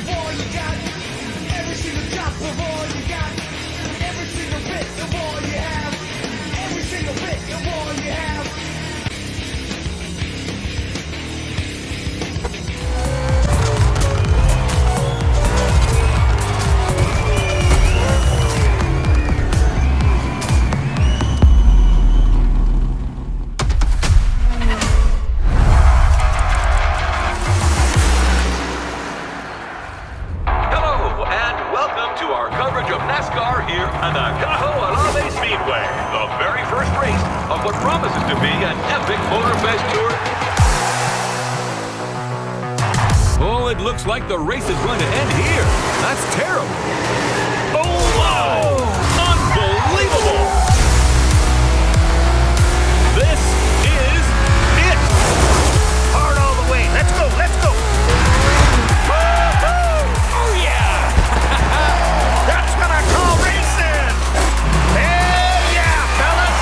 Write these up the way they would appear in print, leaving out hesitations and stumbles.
of all you got, every single drop of all you got, every single bit of all you have, every single bit of all you have. To our coverage of NASCAR here at the Alave Speedway, the very first race of what promises to be an epic Motorfest tour. Oh, it looks like the race is going to end here. That's terrible. Oh, wow! Unbelievable! This is it! Hard all the way. Let's go, let's go! Oh, yeah! That's what I call racing! Hell yeah, fellas!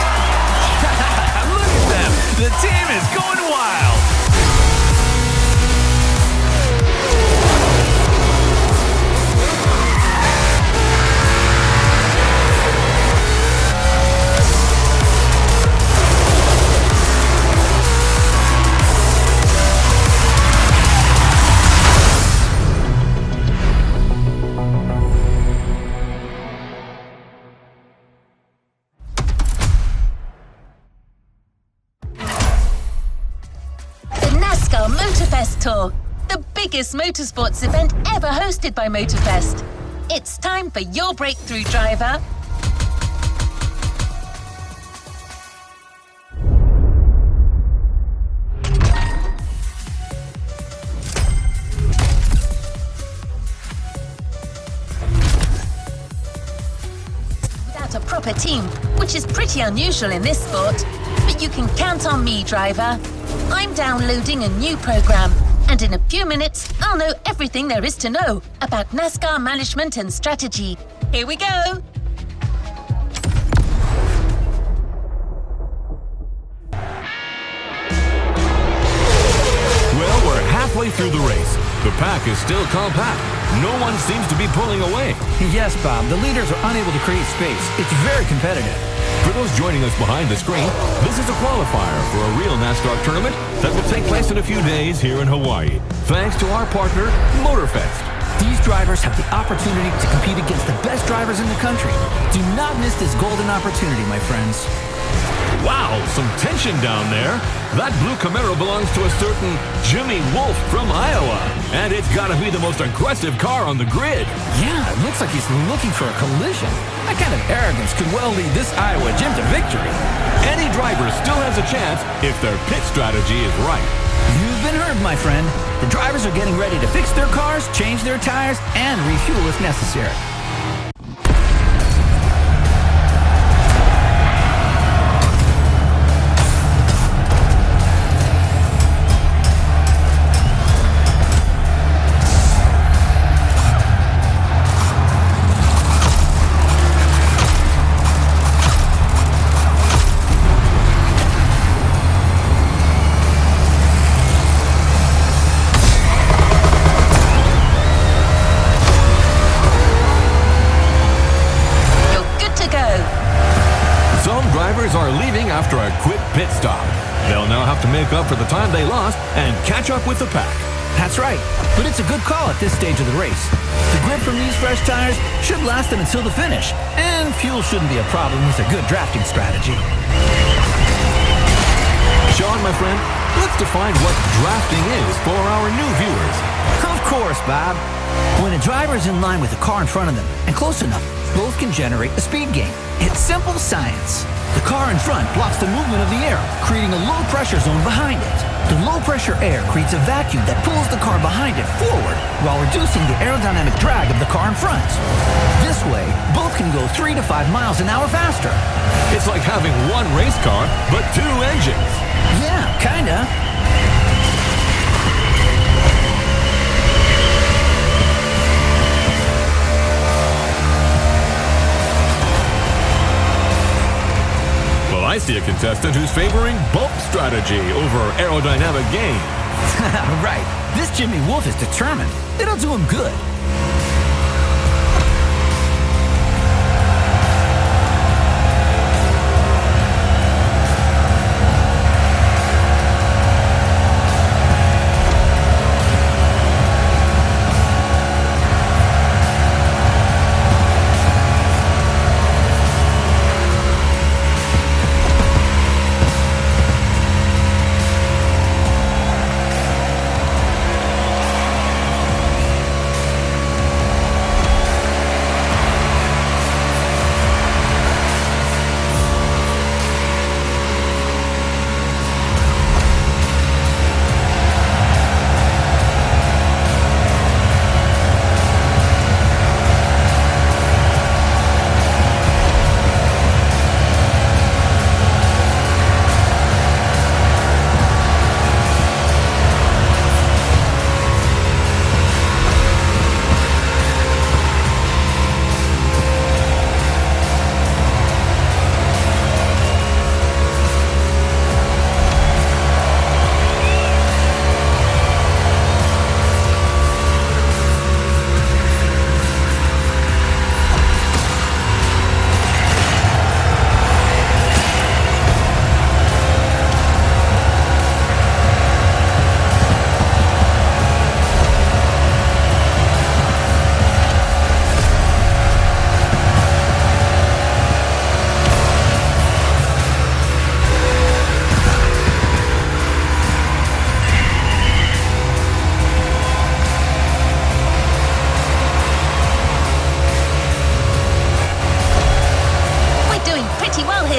Look at them! The team is going wild! NASCAR Motorfest Tour, the biggest motorsports event ever hosted by Motorfest. It's time for your breakthrough driver. Without a proper team, which is pretty unusual in this sport, but you can count on me, driver. I'm downloading a new program, and in a few minutes, I'll know everything there is to know about NASCAR management and strategy. Here we go! Well, we're halfway through the race. The pack is still compact. No one seems to be pulling away. Yes, Bob. The leaders are unable to create space. It's very competitive. For those joining us behind the screen, this is a qualifier for a real NASCAR tournament that will take place in a few days here in Hawaii, thanks to our partner, Motorfest. These drivers have the opportunity to compete against the best drivers in the country. Do not miss this golden opportunity, my friends. Wow, some tension down there. That blue Camaro belongs to a certain Jimmy Wolf from Iowa, and it's got to be the most aggressive car on the grid. Yeah, it looks like he's looking for a collision. That kind of arrogance could well lead this Iowa Jim to victory. Any driver still has a chance if their pit strategy is right. You've been heard, my friend. The drivers are getting ready to fix their cars, change their tires, and refuel if necessary. Are leaving after a quick pit stop. They'll now have to make up for the time they lost and catch up with the pack. That's right, but it's a good call at this stage of the race. The grip from these fresh tires should last them until the finish, and fuel shouldn't be a problem with a good drafting strategy. Sean, my friend, let's define what drafting is for our new viewers. Of course, Bob. When a driver is in line with the car in front of them and close enough, both can generate a speed gain. It's simple science. The car in front blocks the movement of the air, creating a low-pressure zone behind it. The low-pressure air creates a vacuum that pulls the car behind it forward while reducing the aerodynamic drag of the car in front. This way, both can go 3 to 5 miles an hour faster. It's like having one race car, but 2 engines. Yeah, kinda. I see a contestant who's favoring bulk strategy over aerodynamic gain. Right. This Jimmy Wolf is determined. It'll do him good.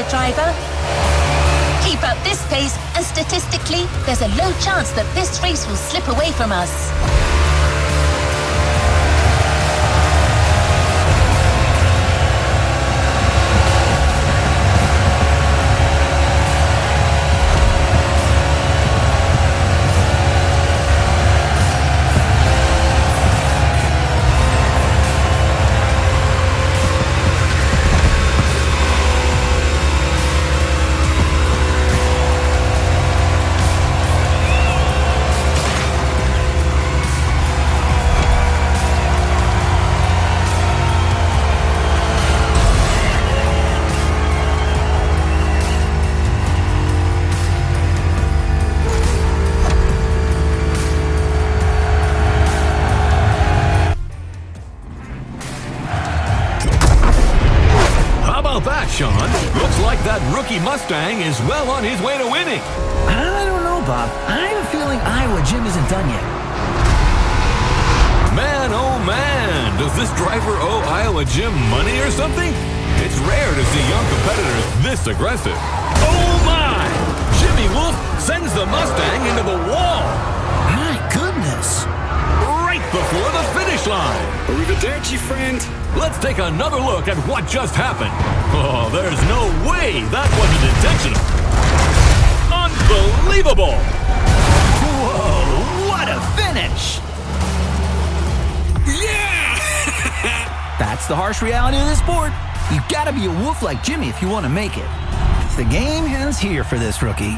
Driver. Keep up this pace, and statistically, there's a low chance that this race will slip away from us. Sean, looks like that rookie Mustang is well on his way to winning. I don't know, Bob. I have a feeling Iowa Jim isn't done yet. Man, oh man, does this driver owe Iowa Jim money or something? It's rare to see young competitors this aggressive. Oh my! Jimmy Wolf sends the Mustang into the wall. My goodness. Right before the finish line. Arrivederci, friend. Let's take another look at what just happened. Oh, there's no way that wasn't intentional. Unbelievable! Whoa, what a finish! Yeah! That's the harsh reality of this sport. You gotta be a wolf like Jimmy if you want to make it. The game ends here for this rookie.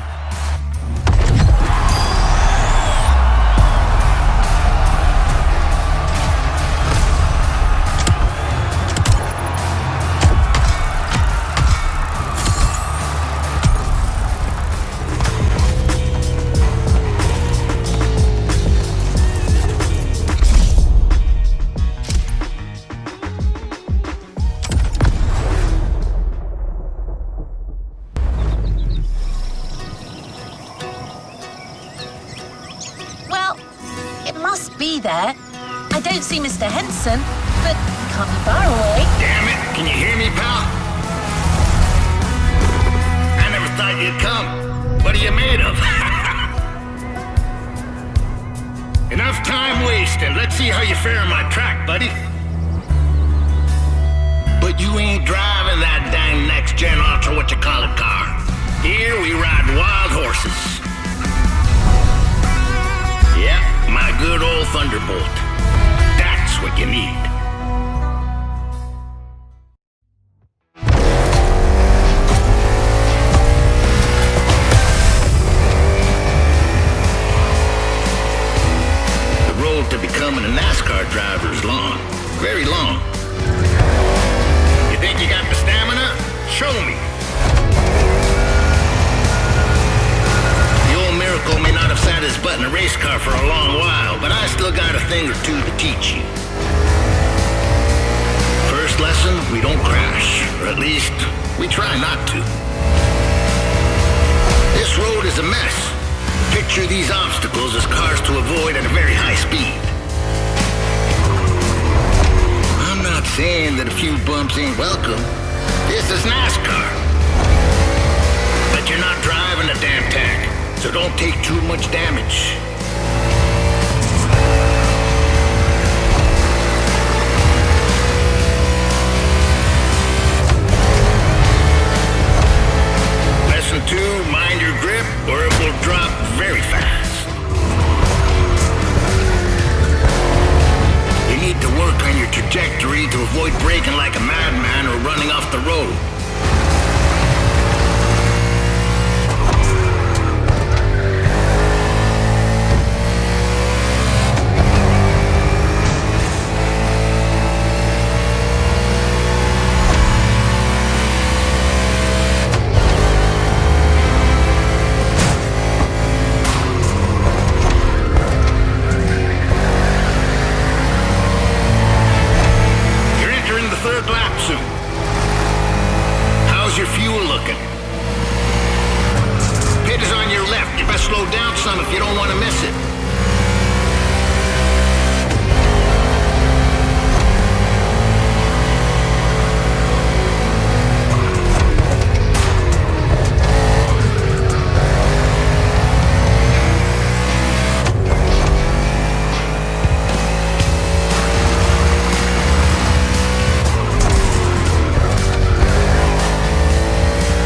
There. I don't see Mr. Henson, but he can't be far away. Damn it! Can you hear me, pal? I never thought you'd come. What are you made of? Enough time wasted. Let's see how you fare on my track, buddy. But you ain't driving that dang next-gen ultra-what-you-call-it car. Here we ride wild horses. Yep, my good old Thunderbolt. That's what you need. The road road to becoming a NASCAR driver is long. Very long. You think you got the stamina? Show me. The old Miracle may not have sat his butt in a race car for a long while, but I still got a thing or two to teach you. First lesson, we don't crash, or at least, we try not to. This road is a mess. Picture these obstacles as cars to avoid at a very high speed. I'm not saying that a few bumps ain't welcome. This is NASCAR. But you're not driving a damn tank, so don't take too much damage. Lesson 2, mind your grip or it will drop very fast. You need to work on your trajectory to avoid braking like a madman or running off the road. If you don't want to miss it.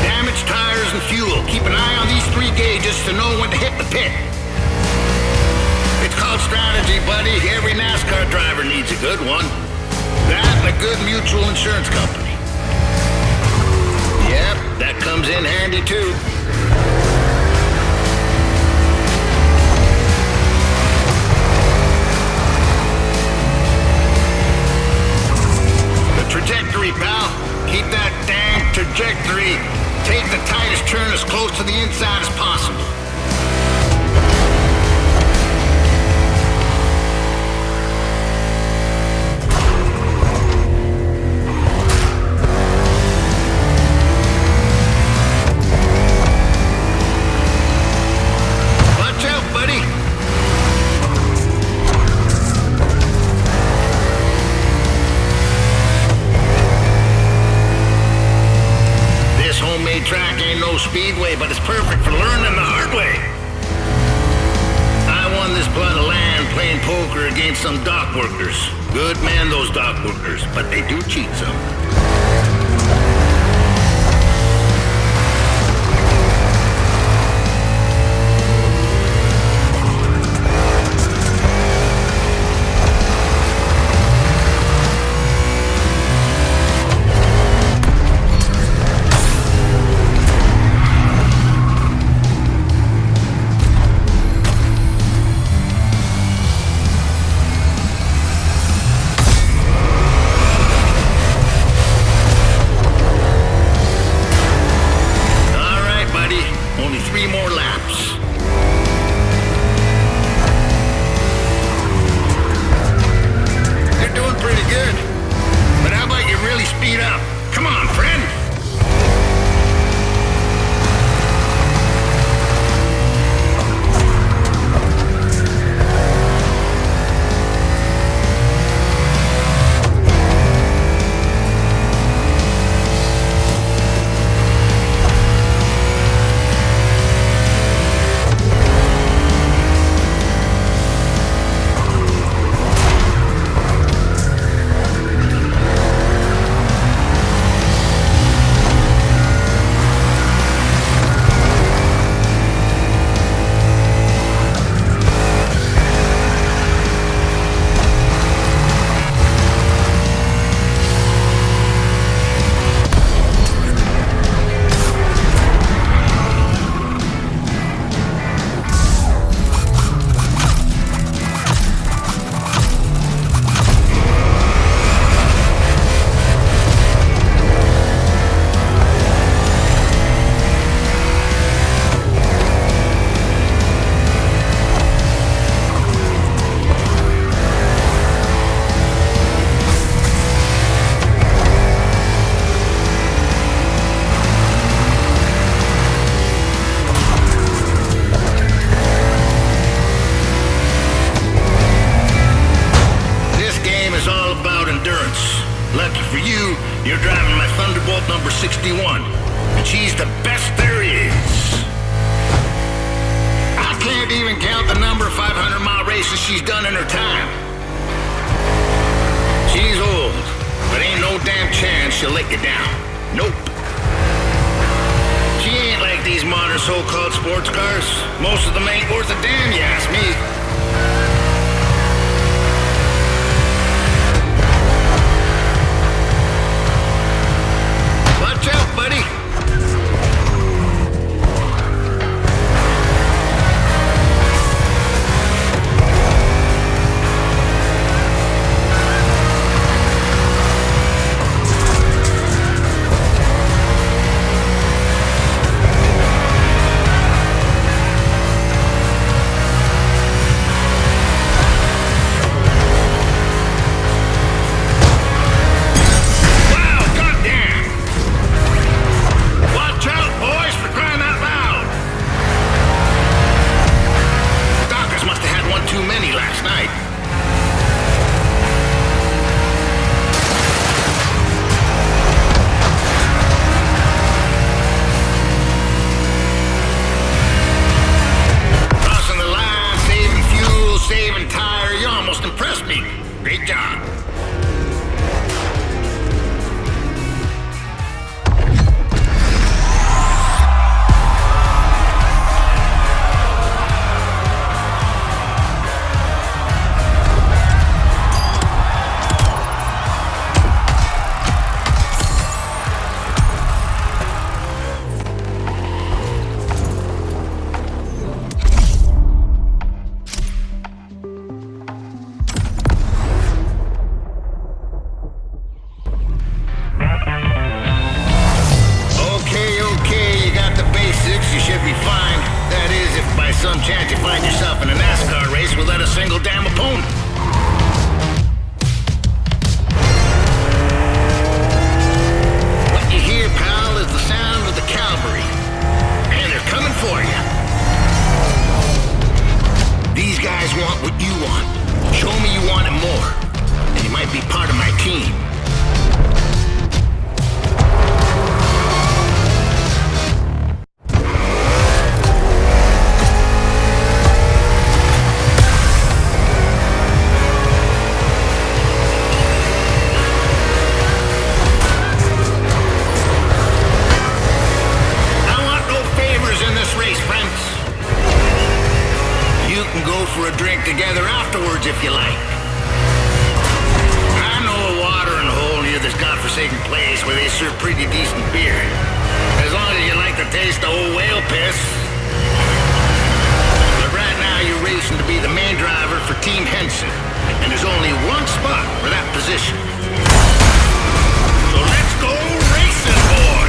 Damaged tires and fuel. Keep an eye on these 3 gauges to know when to hit the pit. It's called strategy, buddy. Every NASCAR driver needs a good one. That and a good mutual insurance company. Yep, that comes in handy too. The trajectory, pal. Keep that dang trajectory. Take the tightest turn as close to the inside as possible. Track ain't no speedway, but it's perfect for learning the hard way. I won this plot of land playing poker against some dock workers. Good men, those dock workers, but they do cheat some. You're driving my Thunderbolt number 61, and she's the best there is. I can't even count the number of 500-mile races she's done in her time. She's old, but ain't no damn chance she'll let you down. Nope. She ain't like these modern so-called sports cars. Most of them ain't worth a damn, you ask me. Watch out, buddy. Great job. You should be fine. That is, if by some chance you find yourself in a NASCAR race without a single damn opponent. What you hear, pal, is the sound of the cavalry. And they're coming for you. These guys want what you want. Show me you want it more, and you might be part of my team. For a drink together afterwards if you like. I know a watering hole near this godforsaken place where they serve pretty decent beer. As long as you like the taste of old whale piss. But right now you're racing to be the main driver for Team Henson. And there's only one spot for that position. So let's go racing, boy!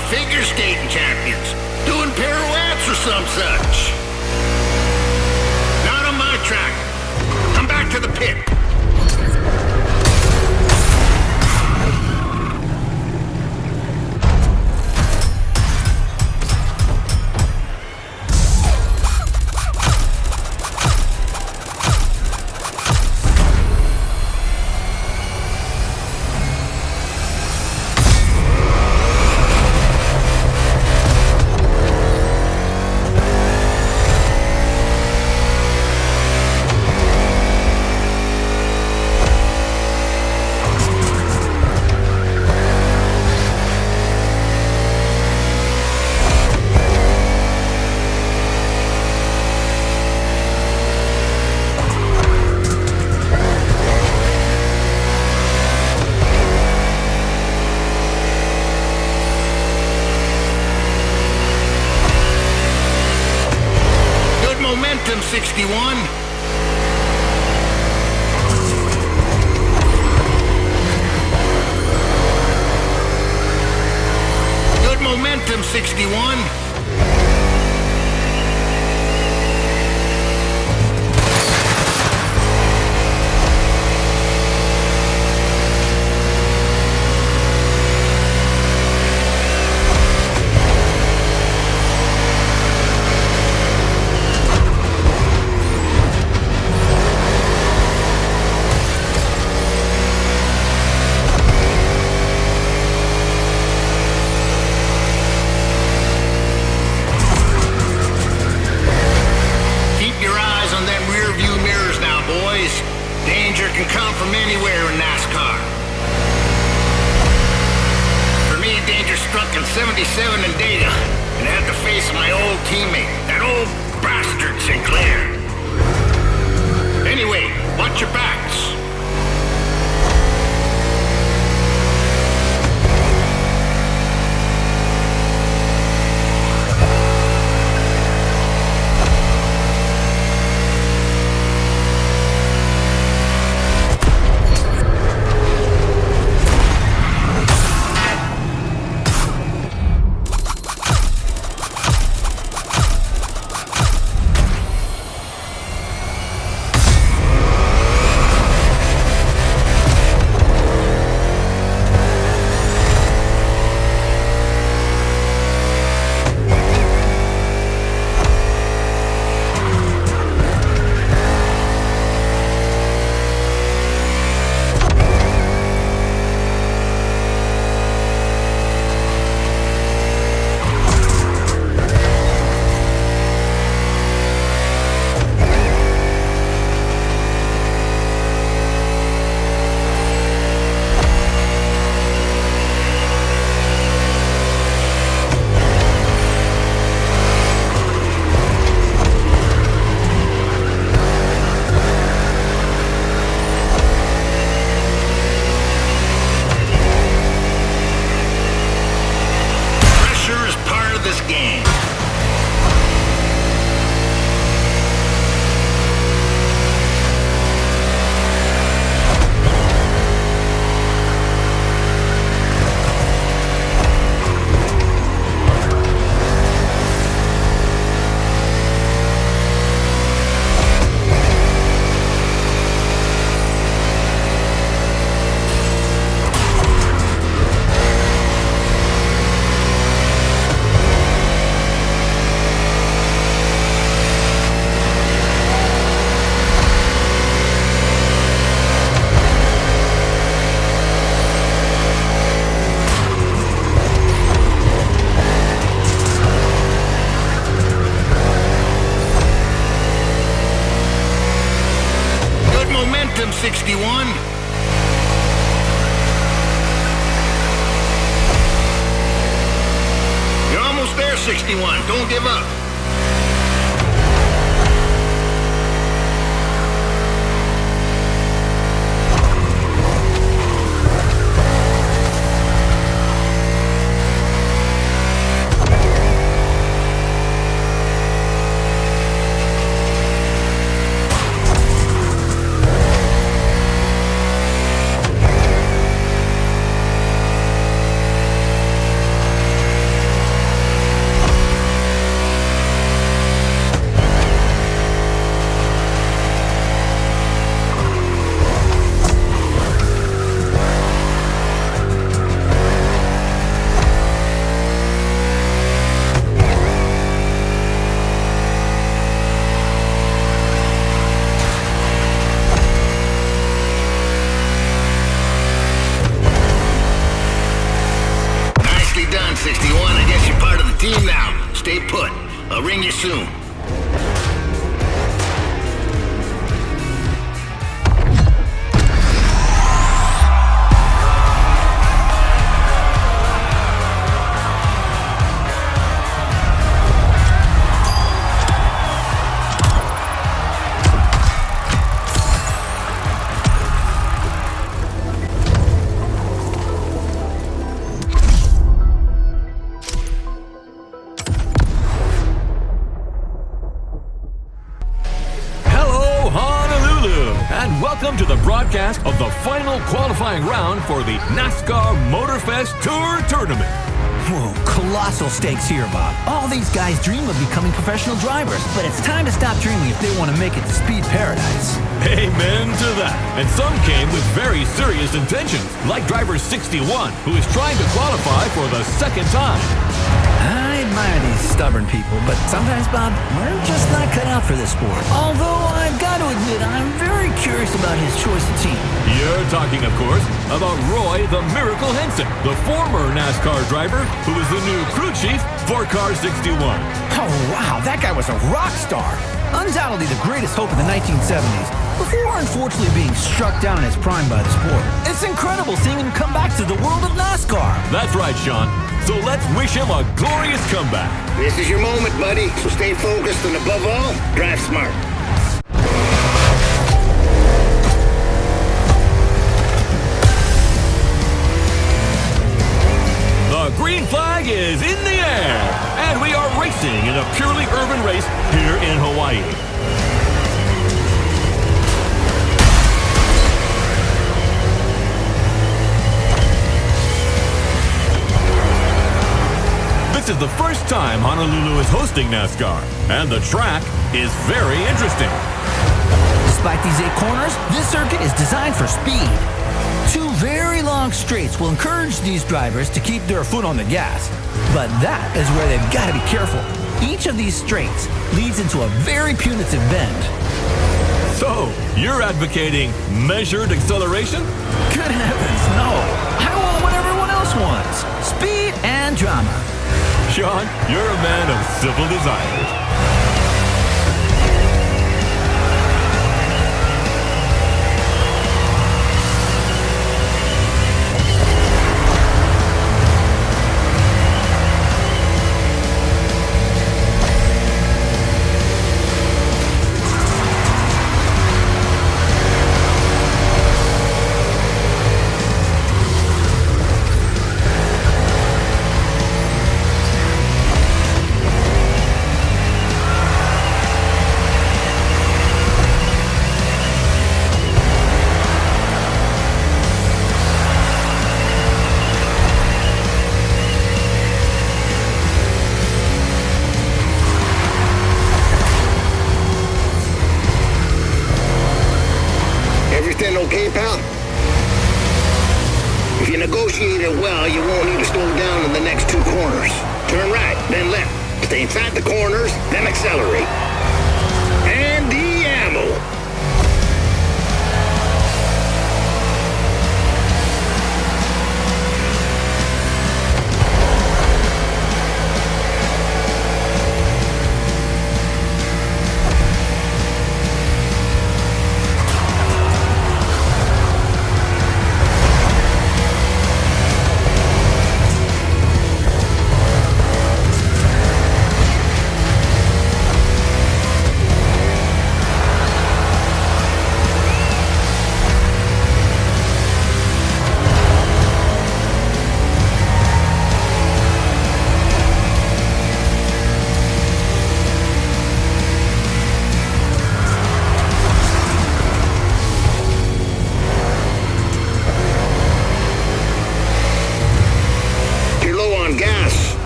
figure skating champions, doing pirouettes or some such. Not on my track. Come back to the pit. Momentum 61. Good momentum 61. Danger can come from anywhere in NASCAR. For me, danger struck in '77 in Data, and I had to face my old teammate, that old bastard Sinclair. Anyway, watch your backs. Momentum 61. You're almost there, 61. Don't give up. stay put. I'll ring you soon. Welcome to the broadcast of the final qualifying round for the NASCAR Motorfest Tour Tournament. Whoa, colossal stakes here, Bob. All these guys dream of becoming professional drivers, but it's time to stop dreaming if they want to make it to speed paradise. Amen to that. And some came with very serious intentions, like driver 61, who is trying to qualify for the second time. I admire these stubborn people, but sometimes, Bob, we're just not cut out for this sport. Although I've got to admit, I'm very curious about his choice of team. You're talking, of course, about Roy the Miracle Henson, the former NASCAR driver who is the new crew chief for Car 61. Oh, wow, that guy was a rock star. Undoubtedly the greatest hope of the 1970s, before unfortunately being struck down in his prime by the sport. It's incredible seeing him come back to the world of NASCAR. That's right, Sean. So let's wish him a glorious comeback. This is your moment, buddy, so stay focused and above all, drive smart. The green flag is in the air, and we are racing in a purely urban race here in Hawaii. This is the first time Honolulu is hosting NASCAR, and the track is very interesting. Despite these 8 corners, this circuit is designed for speed. 2 very long straights will encourage these drivers to keep their foot on the gas. But that is where they've got to be careful. Each of these straights leads into a very punitive bend. So, you're advocating measured acceleration? Good heavens, no. I want what everyone else wants. Speed and drama. Sean, you're a man of simple desires. Everything okay, pal? If you negotiate it well, you won't need to slow down in the next 2 corners. Turn right, then left. Stay inside the corners, then accelerate. And the ammo.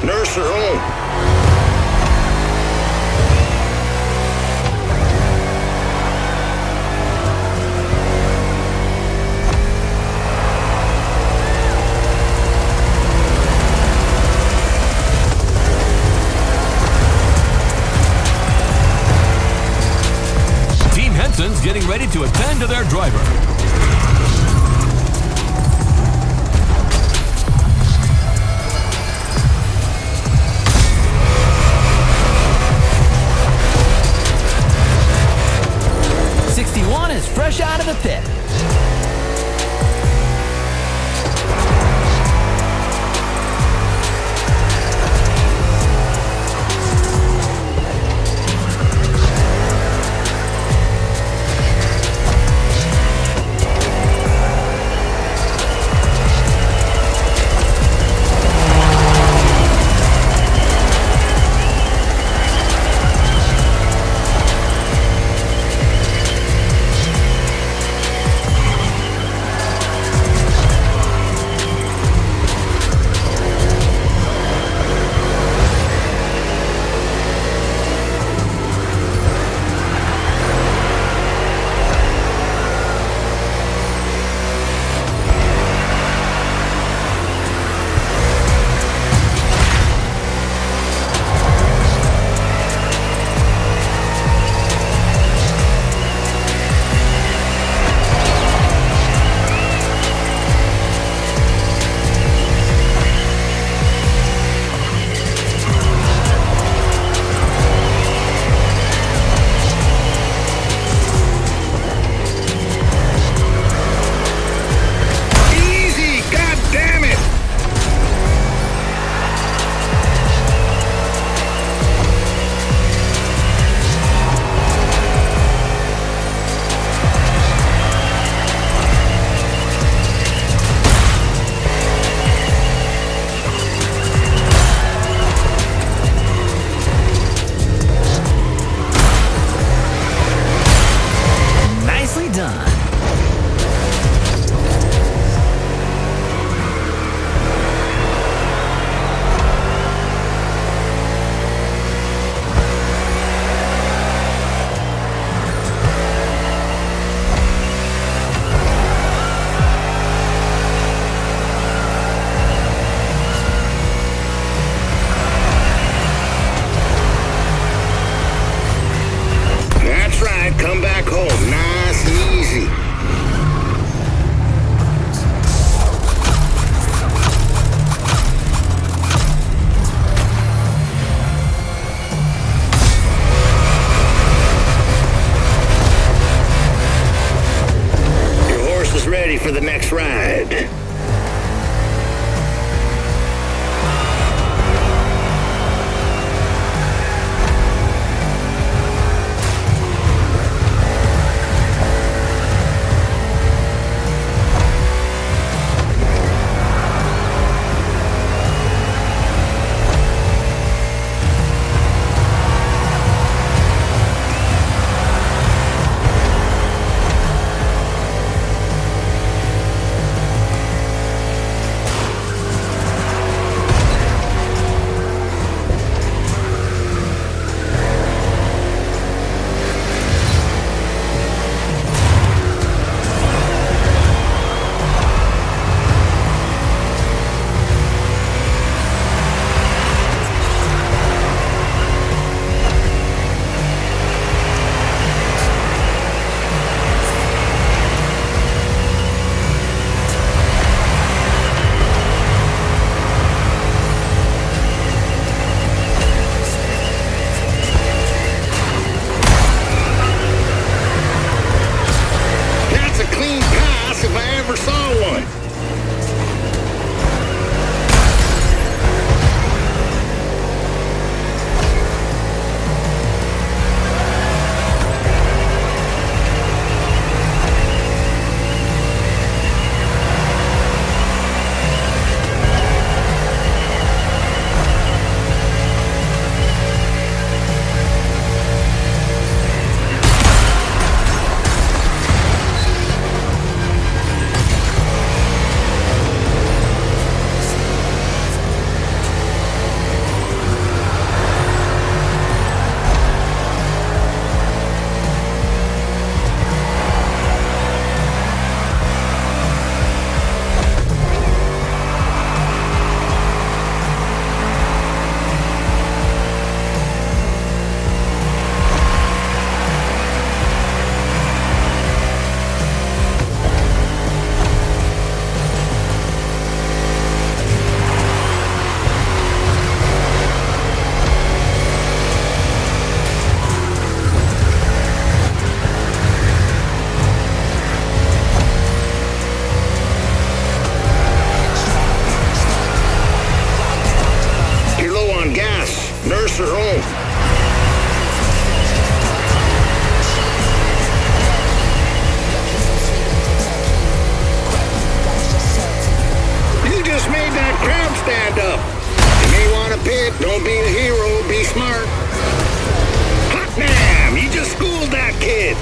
Nurse her home. Team Henson's getting ready to attend to their driver. nurse her home. You just made that crowd stand up. You may want to pit, don't be a hero, be smart. Hot damn, you just schooled that kid.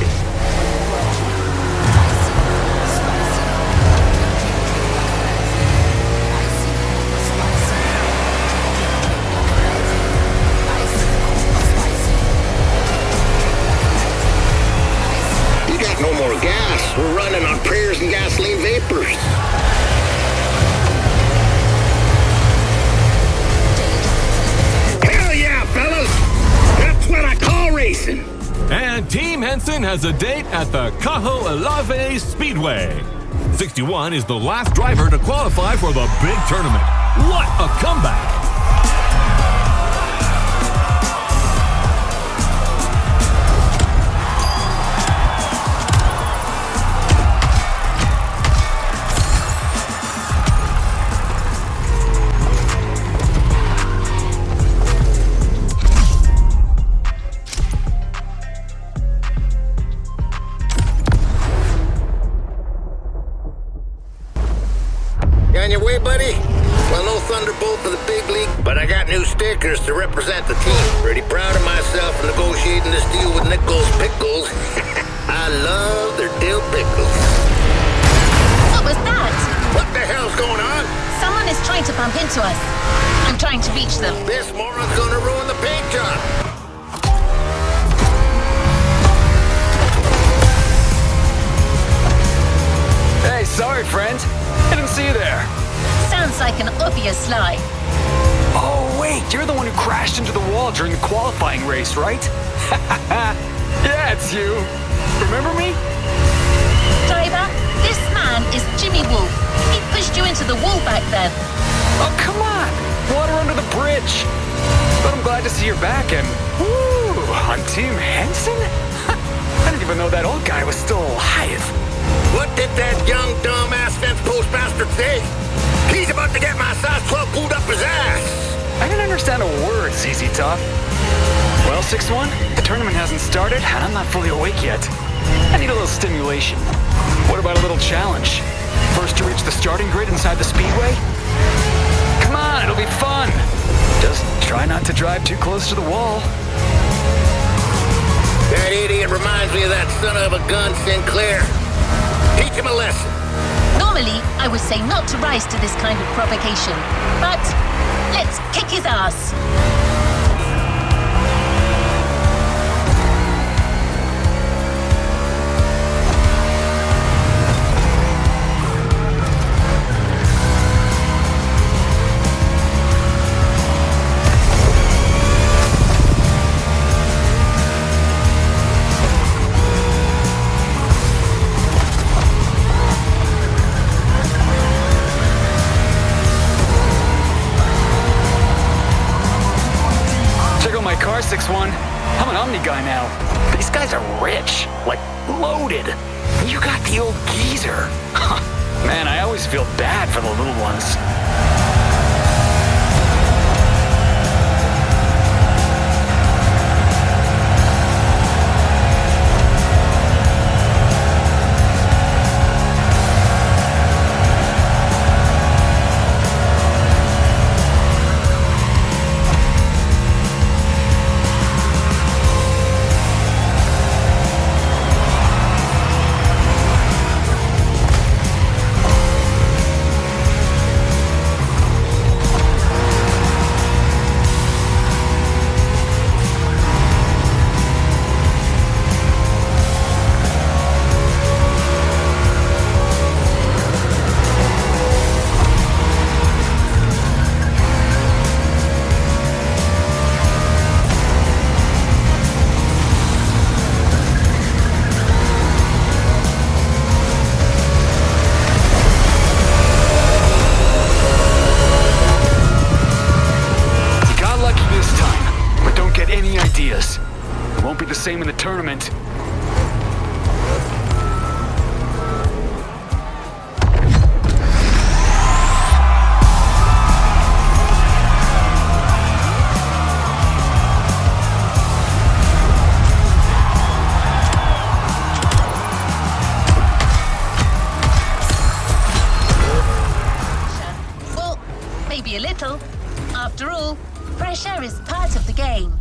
You got no more gas. We're running on prayers and gasoline vapors. Hell yeah, fellas! That's what I call racing. And Team Henson has a date at the Cajo Alave Speedway. 61 is the last driver to qualify for the big tournament. What a comeback! You on your way, buddy? Well, no Thunderbolt for the big league, but I got new stickers to represent the team. Pretty proud of myself for negotiating this deal with Nichols Pickles. I love their dill pickles. What was that? What the hell's going on? Someone is trying to bump into us. I'm trying to reach them. This moron's gonna ruin the paint job. Hey, sorry, friend. I didn't see you there. Sounds like an obvious lie. Oh, wait, you're the one who crashed into the wall during the qualifying race, right? Yeah, it's you. Remember me? Driver, this man is Jimmy Wolf. He pushed you into the wall back then. Oh, come on. Water under the bridge. But I'm glad to see you're back and... Woo! On Team Henson? I didn't even know that old guy was still alive. What did that young, dumb-ass fence postmaster say? He's about to get my size 12 pulled up his ass. I didn't understand a word, ZZ Top. Well, 6-1, the tournament hasn't started, and I'm not fully awake yet. I need a little stimulation. What about a little challenge? First to reach the starting grid inside the speedway? Come on, it'll be fun. Just try not to drive too close to the wall. That idiot reminds me of that son of a gun Sinclair. Teach him a lesson. Normally, I would say not to rise to this kind of provocation, but let's kick his ass. Car 6-1. I'm an Omni guy now. These guys are rich, like loaded. You got the old geezer. Man, I always feel bad for the little ones. Same in the tournament. Pressure is part of the game.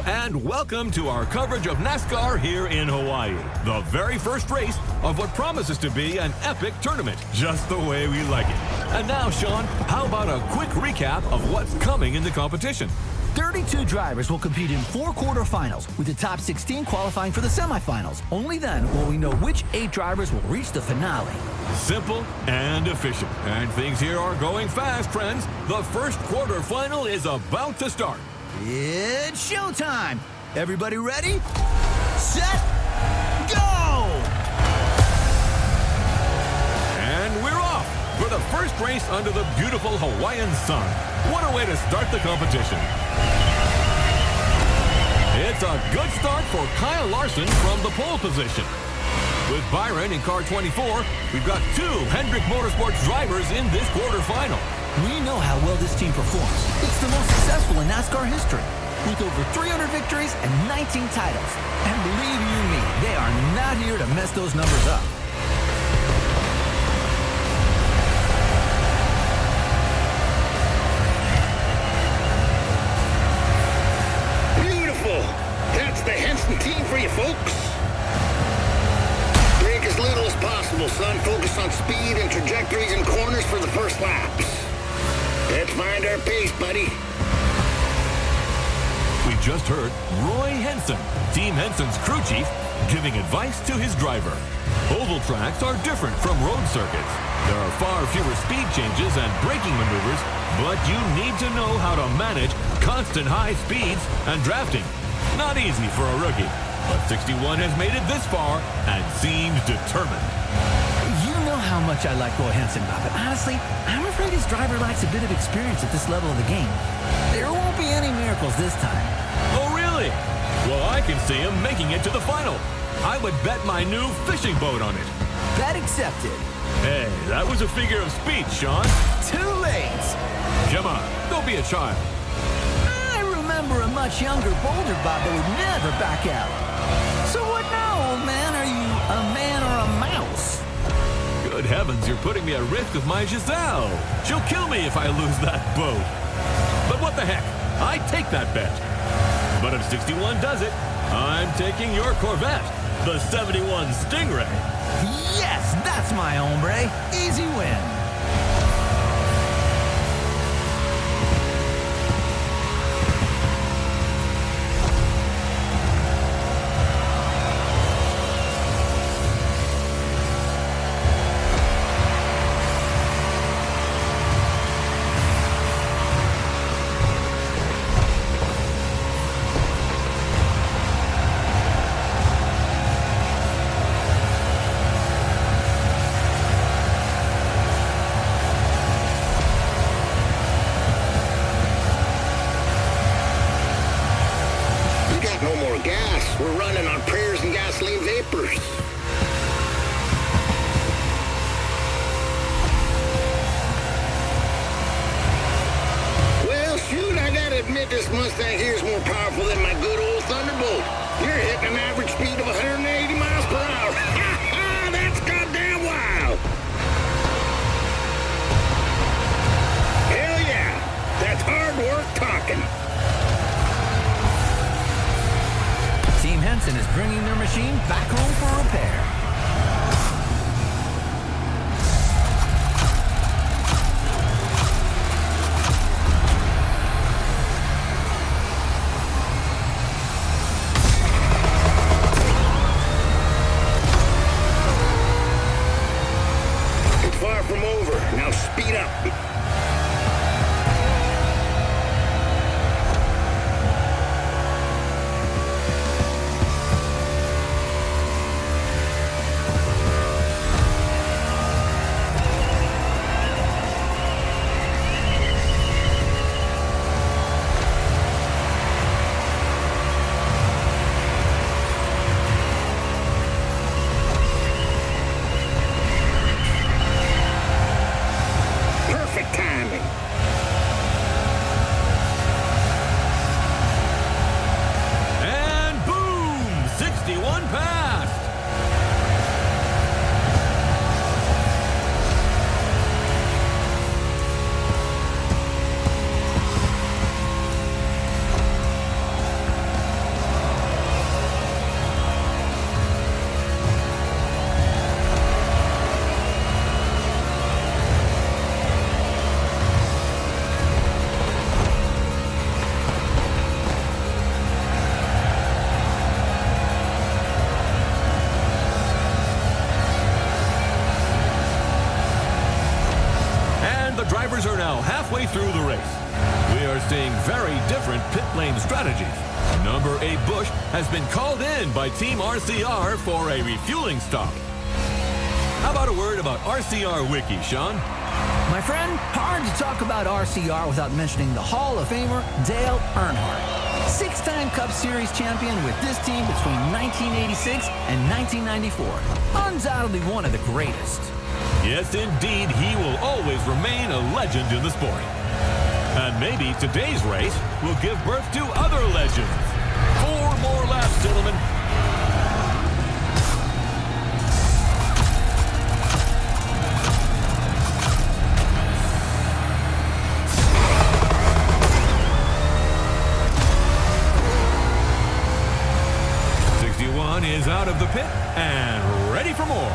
And welcome to our coverage of NASCAR here in Hawaii. The very first race of what promises to be an epic tournament, just the way we like it. And now, Sean, how about a quick recap of what's coming in the competition? 32 drivers will compete in 4 quarterfinals, with the top 16 qualifying for the semifinals. Only then will we know which 8 drivers will reach the finale. Simple and efficient. And things here are going fast, friends. The first quarterfinal is about to start. It's showtime! Everybody ready? Set! Go! And we're off for the first race under the beautiful Hawaiian sun. What a way to start the competition. It's a good start for Kyle Larson from the pole position. With Byron in car 24, we've got 2 Hendrick Motorsports drivers in this quarterfinal. We know how well this team performs. It's the most successful in NASCAR history, with over 300 victories and 19 titles. And believe you me, they are not here to mess those numbers up. Beautiful! That's the Henson team for you, folks. Break as little as possible, son. Focus on speed and trajectories and corners for the first laps. Let's find our pace, buddy. We just heard Roy Henson, Team Henson's crew chief, giving advice to his driver. Oval tracks are different from road circuits. There are far fewer speed changes and braking maneuvers, but you need to know how to manage constant high speeds and drafting. Not easy for a rookie, but 61 has made it this far and seems determined. You know how much I like Roy Henson, Bob, but honestly, I'm afraid his driver lacks a bit of experience at this level of the game. There won't be any miracles this time. Oh, really? Well, I can see him making it to the final. I would bet my new fishing boat on it. Bet accepted. Hey, that was a figure of speech, Sean. Too late. Come on, don't be a child. I remember a much younger, bolder Bob that would never back out. So what now, old man? Are you a man or a mouse? Good heavens, you're putting me at risk with my Giselle. She'll kill me if I lose that boat. But what the heck? I take that bet. But if 61 does it, I'm taking your Corvette, the 71 Stingray. Yes, that's my hombre. Easy win. No more gas. We're running on prayers and gasoline vapors. Well, shoot, I gotta admit this Mustang here is more powerful than my good old Thunderbolt. You're hitting an average speed of 180 miles per hour. That's goddamn wild. Hell yeah. That's hard work talking. Team Henson is bringing their machine back home for repair. It's far from over. Now speed up. drivers are now halfway through the race. We are seeing very different pit lane strategies. Number 8 Bush has been called in by Team RCR for a refueling stop. How about a word about RCR Wiki, Sean? My friend, hard to talk about RCR without mentioning the Hall of Famer Dale Earnhardt. 6-time Cup Series champion with this team between 1986 and 1994. Undoubtedly one of the greatest. Yes, indeed, he will always remain a legend in the sport. And maybe today's race will give birth to other legends. 4 more laps, gentlemen. Is out of the pit and ready for more.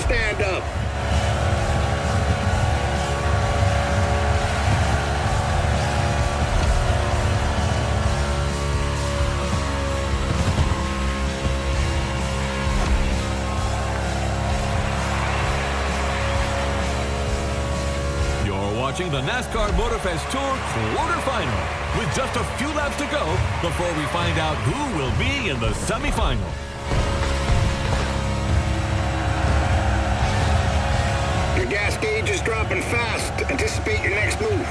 Stand up. You're watching the NASCAR Motorfest Tour quarterfinal with just a few laps to go before we find out who will be in the semifinal. Your gas gauge is dropping fast. Anticipate your next move.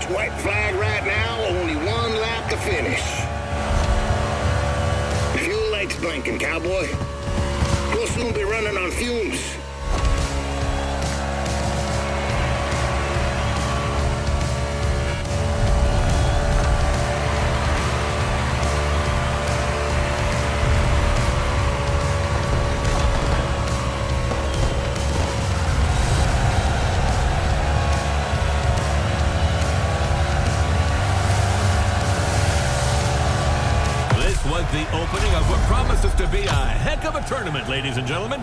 White flag right now, only 1 lap to finish. Fuel light's blinking, cowboy. We'll soon be running on fumes. Was the opening of what promises to be a heck of a tournament, ladies and gentlemen.